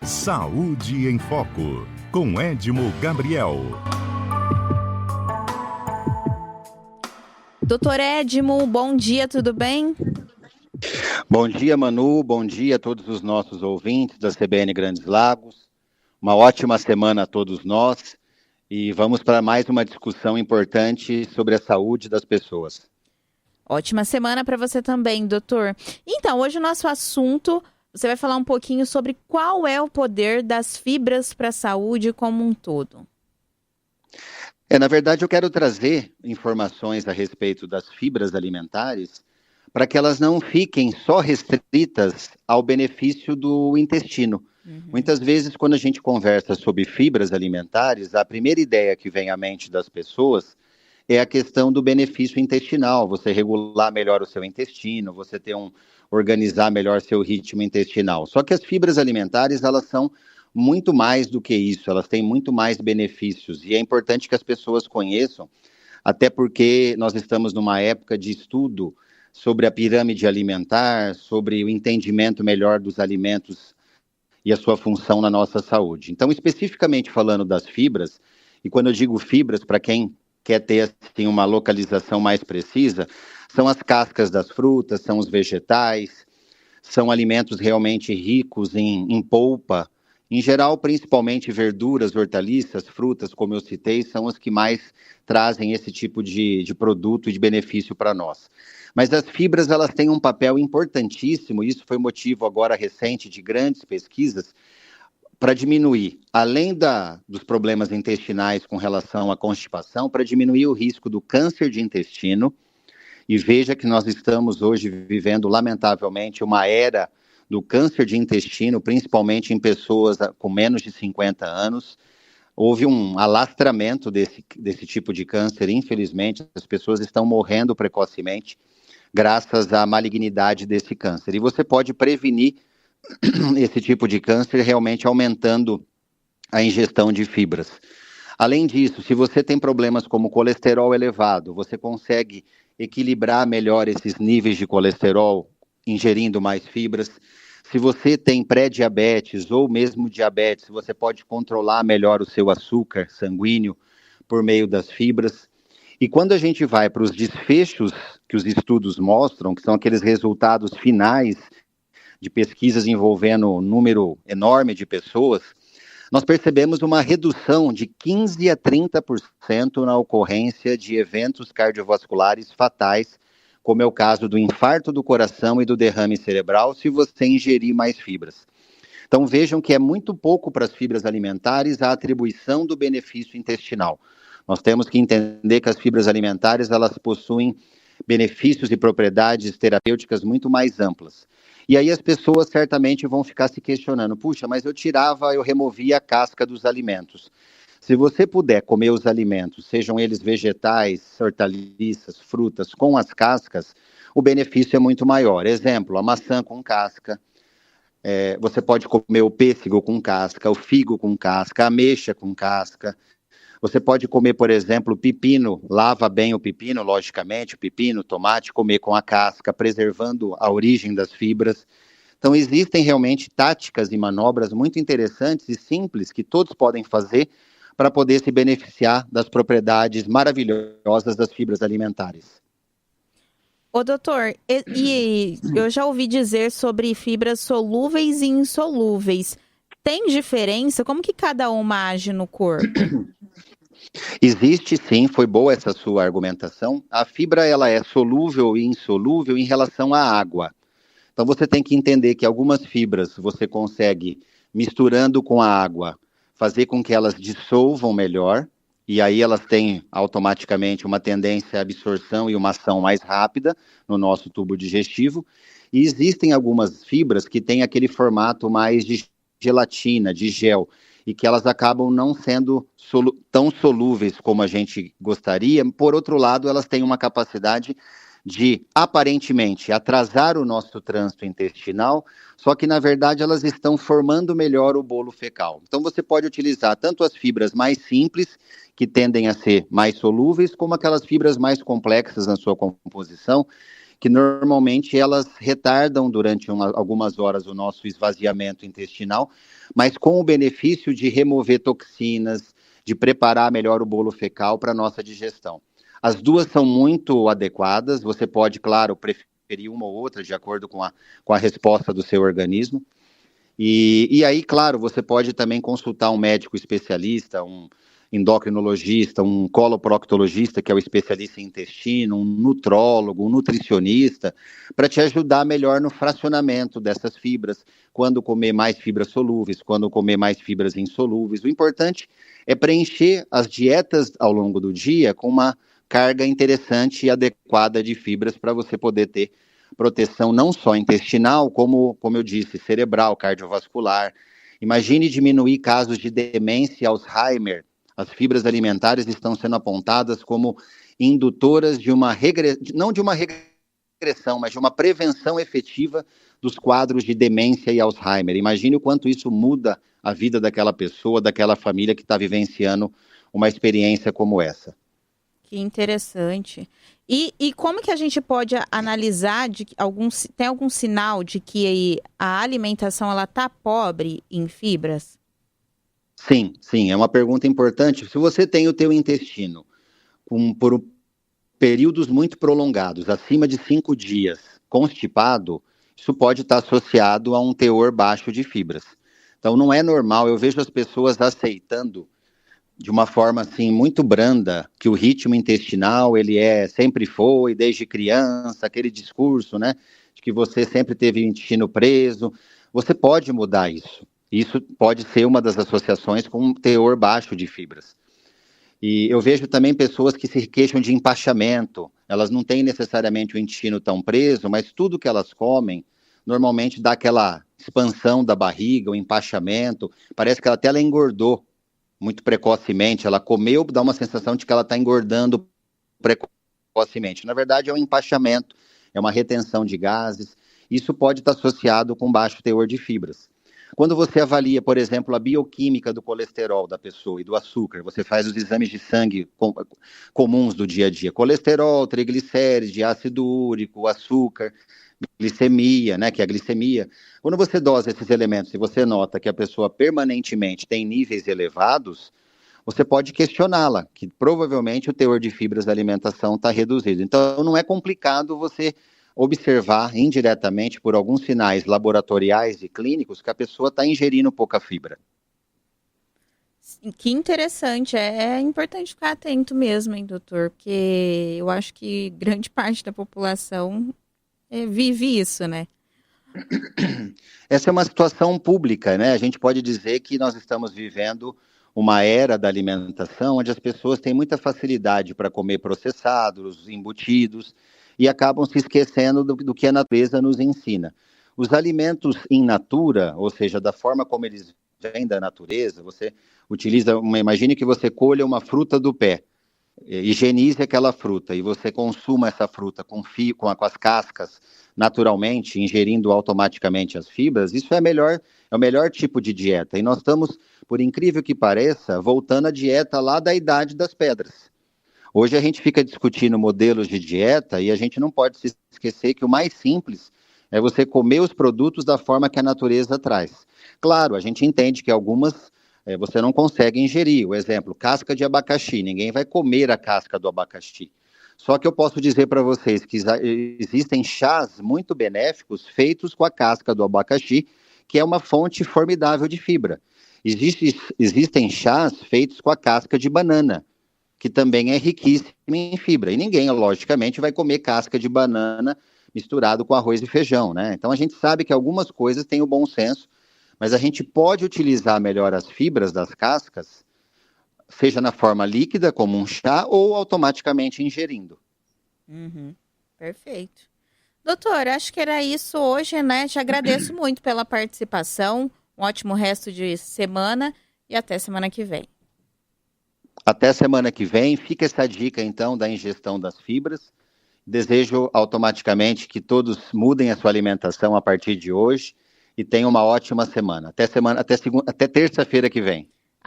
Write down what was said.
Saúde em Foco, com Edmo Gabriel. Doutor Edmo, bom dia, tudo bem? Bom dia, Manu. Bom dia a todos os nossos ouvintes da CBN Grandes Lagos. Uma ótima semana a todos nós e vamos para mais uma discussão importante sobre a saúde das pessoas. Ótima semana para você também, doutor. Então, hoje o nosso assunto, você vai falar um pouquinho sobre qual é o poder das fibras para a saúde como um todo. Na verdade, eu quero trazer informações a respeito das fibras alimentares para que elas não fiquem só restritas ao benefício do intestino. Muitas vezes, quando a gente conversa sobre fibras alimentares, a primeira ideia que vem à mente das pessoas é a questão do benefício intestinal, você regular melhor o seu intestino, você organizar melhor seu ritmo intestinal. Só que as fibras alimentares, elas são muito mais do que isso, elas têm muito mais benefícios e é importante que as pessoas conheçam, até porque nós estamos numa época de estudo sobre a pirâmide alimentar, sobre o entendimento melhor dos alimentos e a sua função na nossa saúde. Então, especificamente falando das fibras, e quando eu digo fibras, para quem quer ter assim, uma localização mais precisa, são as cascas das frutas, são os vegetais, são alimentos realmente ricos em polpa. Em geral, principalmente verduras, hortaliças, frutas, como eu citei, são os que mais trazem esse tipo de produto e de benefício para nós. Mas as fibras, elas têm um papel importantíssimo, e isso foi motivo agora recente de grandes pesquisas, para diminuir, além dos problemas intestinais com relação à constipação, para diminuir o risco do câncer de intestino. E veja que nós estamos hoje vivendo, lamentavelmente, uma era do câncer de intestino, principalmente em pessoas com menos de 50 anos. Houve um alastramento desse tipo de câncer, infelizmente, as pessoas estão morrendo precocemente graças à malignidade desse câncer. E você pode prevenir esse tipo de câncer realmente aumentando a ingestão de fibras. Além disso, se você tem problemas como colesterol elevado, você consegue equilibrar melhor esses níveis de colesterol ingerindo mais fibras. Se você tem pré-diabetes ou mesmo diabetes, você pode controlar melhor o seu açúcar sanguíneo por meio das fibras. E quando a gente vai para os desfechos que os estudos mostram, que são aqueles resultados finais de pesquisas envolvendo um número enorme de pessoas, nós percebemos uma redução de 15% a 30% na ocorrência de eventos cardiovasculares fatais, como é o caso do infarto do coração e do derrame cerebral, se você ingerir mais fibras. Então vejam que é muito pouco para as fibras alimentares a atribuição do benefício intestinal. Nós temos que entender que as fibras alimentares, elas possuem benefícios e propriedades terapêuticas muito mais amplas. E aí as pessoas certamente vão ficar se questionando, puxa, mas eu removia a casca dos alimentos. Se você puder comer os alimentos, sejam eles vegetais, hortaliças, frutas, com as cascas, o benefício é muito maior. Exemplo, a maçã com casca, você pode comer o pêssego com casca, o figo com casca, a ameixa com casca. Você pode comer, por exemplo, o pepino, lava bem o pepino, logicamente, o pepino, tomate, comer com a casca, preservando a origem das fibras. Então, existem realmente táticas e manobras muito interessantes e simples que todos podem fazer para poder se beneficiar das propriedades maravilhosas das fibras alimentares. Ô, doutor, e eu já ouvi dizer sobre fibras solúveis e insolúveis. Tem diferença? Como que cada uma age no corpo? Existe sim, foi boa essa sua argumentação. A fibra ela é solúvel e insolúvel em relação à água. Então você tem que entender que algumas fibras você consegue, misturando com a água, fazer com que elas dissolvam melhor, e aí elas têm automaticamente uma tendência à absorção e uma ação mais rápida no nosso tubo digestivo. E existem algumas fibras que têm aquele formato mais de gelatina, de gel, e que elas acabam não sendo tão solúveis como a gente gostaria. Por outro lado, elas têm uma capacidade de, aparentemente, atrasar o nosso trânsito intestinal, só que, na verdade, elas estão formando melhor o bolo fecal. Então, você pode utilizar tanto as fibras mais simples, que tendem a ser mais solúveis, como aquelas fibras mais complexas na sua composição, que normalmente elas retardam durante algumas horas o nosso esvaziamento intestinal, mas com o benefício de remover toxinas, de preparar melhor o bolo fecal para a nossa digestão. As duas são muito adequadas, você pode, claro, preferir uma ou outra de acordo com a resposta do seu organismo. E aí, claro, você pode também consultar um médico especialista, um endocrinologista, um coloproctologista, que é o especialista em intestino, um nutrólogo, um nutricionista, para te ajudar melhor no fracionamento dessas fibras, quando comer mais fibras solúveis, quando comer mais fibras insolúveis. O importante é preencher as dietas ao longo do dia com uma carga interessante e adequada de fibras para você poder ter proteção não só intestinal, como eu disse, cerebral, cardiovascular. Imagine diminuir casos de demência e Alzheimer. As fibras alimentares estão sendo apontadas como indutoras de uma não de uma regressão, mas de uma prevenção efetiva dos quadros de demência e Alzheimer. Imagine o quanto isso muda a vida daquela pessoa, daquela família que está vivenciando uma experiência como essa. Que interessante. E como que a gente pode analisar tem algum sinal de que a alimentação ela tá pobre em fibras? Sim, é uma pergunta importante. Se você tem o teu intestino por períodos muito prolongados, acima de 5 dias, constipado, isso pode estar associado a um teor baixo de fibras. Então não é normal, eu vejo as pessoas aceitando de uma forma assim muito branda que o ritmo intestinal sempre foi desde criança, aquele discurso, né, de que você sempre teve o intestino preso. Você pode mudar isso. Isso pode ser uma das associações com um teor baixo de fibras. E eu vejo também pessoas que se queixam de empachamento. Elas não têm necessariamente o intestino tão preso, mas tudo que elas comem normalmente dá aquela expansão da barriga, o empachamento. Parece que ela engordou muito precocemente. Ela comeu, dá uma sensação de que ela está engordando precocemente. Na verdade, é um empachamento, é uma retenção de gases. Isso pode estar associado com baixo teor de fibras. Quando você avalia, por exemplo, a bioquímica do colesterol da pessoa e do açúcar, você faz os exames de sangue comuns do dia a dia, colesterol, triglicérides, ácido úrico, açúcar, glicemia, né, que é a glicemia. Quando você dosa esses elementos e você nota que a pessoa permanentemente tem níveis elevados, você pode questioná-la, que provavelmente o teor de fibras da alimentação está reduzido. Então, não é complicado você observar indiretamente por alguns sinais laboratoriais e clínicos que a pessoa está ingerindo pouca fibra. Que interessante, é importante ficar atento mesmo, hein, doutor? Porque eu acho que grande parte da população vive isso, né? Essa é uma situação pública, né? A gente pode dizer que nós estamos vivendo uma era da alimentação onde as pessoas têm muita facilidade para comer processados, embutidos, e acabam se esquecendo do que a natureza nos ensina. Os alimentos in natura, ou seja, da forma como eles vêm da natureza, você imagine que você colha uma fruta do pé, higienize aquela fruta e você consuma essa fruta com as cascas naturalmente, ingerindo automaticamente as fibras, isso é o melhor tipo de dieta. E nós estamos, por incrível que pareça, voltando à dieta lá da Idade das Pedras. Hoje a gente fica discutindo modelos de dieta e a gente não pode se esquecer que o mais simples é você comer os produtos da forma que a natureza traz. Claro, a gente entende que algumas você não consegue ingerir. O exemplo, casca de abacaxi. Ninguém vai comer a casca do abacaxi. Só que eu posso dizer para vocês que existem chás muito benéficos feitos com a casca do abacaxi, que é uma fonte formidável de fibra. Existem chás feitos com a casca de banana, que também é riquíssima em fibra. E ninguém, logicamente, vai comer casca de banana misturado com arroz e feijão, né? Então a gente sabe que algumas coisas têm o bom senso, mas a gente pode utilizar melhor as fibras das cascas, seja na forma líquida, como um chá, ou automaticamente ingerindo. Perfeito. Doutor, acho que era isso hoje, né? Te agradeço muito pela participação. Um ótimo resto de semana e até semana que vem. Até semana que vem. Fica essa dica, então, da ingestão das fibras. Desejo automaticamente que todos mudem a sua alimentação a partir de hoje e tenham uma ótima semana. Até terça-feira que vem.